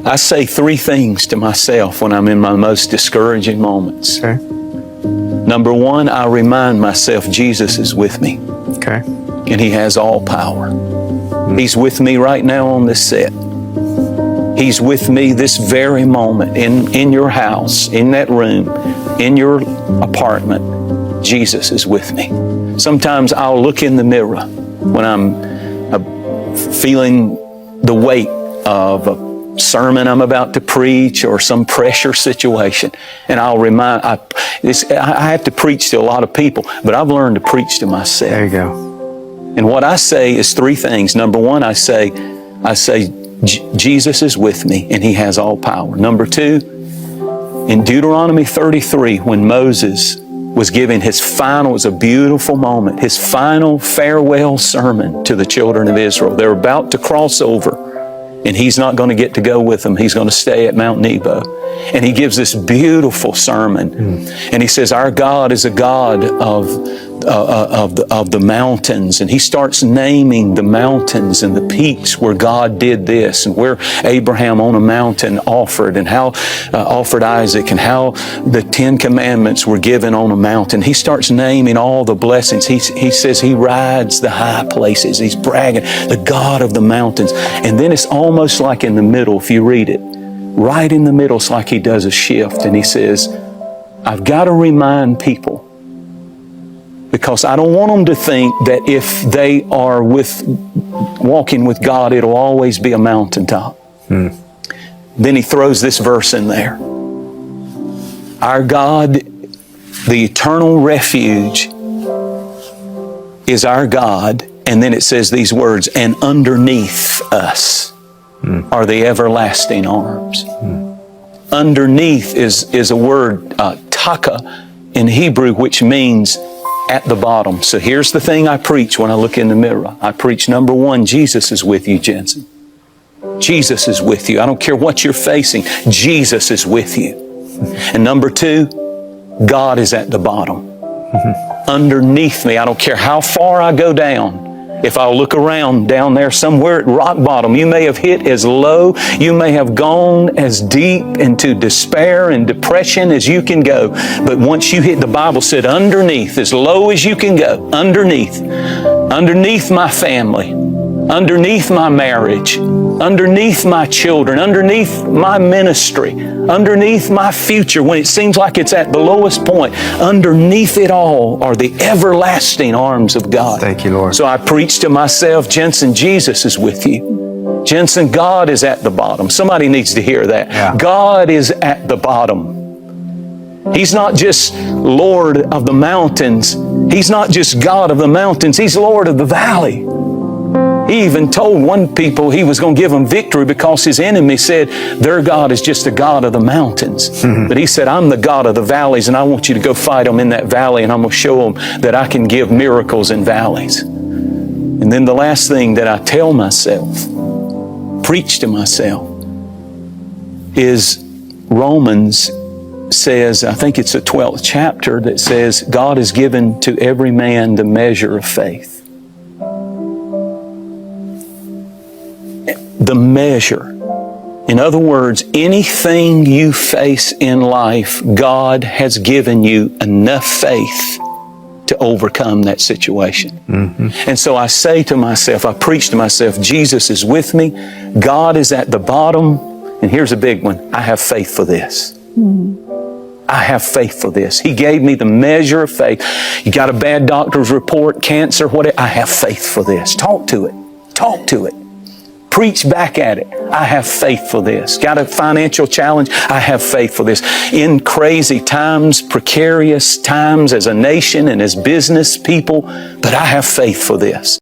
I say 3 things to myself when I'm in my most discouraging moments. Okay. Number 1, I remind myself Jesus is with me. Okay. And He has all power. He's with me right now on this set. He's with me this very moment in your house, in that room, in your apartment. Jesus is with me. Sometimes I'll look in the mirror when I'm feeling the weight of a sermon I'm about to preach or some pressure situation, and I'll remind, I have to preach to a lot of people, but I've learned to preach to myself. There you go. And what I say is 3 things. Number 1, I say, Jesus is with me and He has all power. Number 2, in Deuteronomy 33, when Moses was giving his final, it was a beautiful moment, his final farewell sermon to the children of Israel. They're about to cross over, and he's not going to get to go with them. He's going to stay at Mount Nebo. And he gives this beautiful sermon. And he says, our God is a God of the mountains. And he starts naming the mountains and the peaks where God did this, and where Abraham on a mountain offered, and how offered Isaac, and how the 10 Commandments were given on a mountain. He starts naming all the blessings. He says he rides the high places. He's bragging, the God of the mountains. And then it's almost like in the middle, if you read it, right in the middle, it's like he does a shift, and he says, I've got to remind people, because I don't want them to think that if they are walking with God, it'll always be a mountaintop. Then he throws this verse in there. Our God, the eternal refuge, is our God. And then it says these words, and underneath us are the everlasting arms. Underneath is a word, taka, in Hebrew, which means at the bottom. So here's the thing I preach when I look in the mirror. I preach, number 1, Jesus is with you, Jensen. Jesus is with you. I don't care what you're facing. Jesus is with you. And number 2, God is at the bottom. Underneath me, I don't care how far I go down. If I look around down there somewhere at rock bottom, you may have hit as low, you may have gone as deep into despair and depression as you can go. But once you hit, the Bible said, underneath, as low as you can go, underneath my family, underneath my marriage, underneath my children, underneath my ministry, underneath my future, when it seems like it's at the lowest point, underneath it all are the everlasting arms of God. Thank you, Lord. So I preach to myself, Jensen, Jesus is with you. Jensen, God is at the bottom. Somebody needs to hear that. Yeah. God is at the bottom. He's not just Lord of the mountains. He's not just God of the mountains. He's Lord of the valley. He even told one people he was going to give them victory because his enemy said their God is just a God of the mountains. But he said, I'm the God of the valleys, and I want you to go fight them in that valley, and I'm going to show them that I can give miracles in valleys. And then the last thing that I tell myself, preach to myself, is Romans says, I think it's the 12th chapter, that says God has given to every man the measure of faith. The measure. In other words, anything you face in life, God has given you enough faith to overcome that situation. And so I say to myself, I preach to myself, Jesus is with me, God is at the bottom, and here's a big one, I have faith for this. I have faith for this. He gave me the measure of faith. You got a bad doctor's report, cancer, whatever, I have faith for this. Talk to it. Talk to it. Preach back at it. I have faith for this. Got a financial challenge? I have faith for this. In crazy times, precarious times as a nation and as business people, but I have faith for this.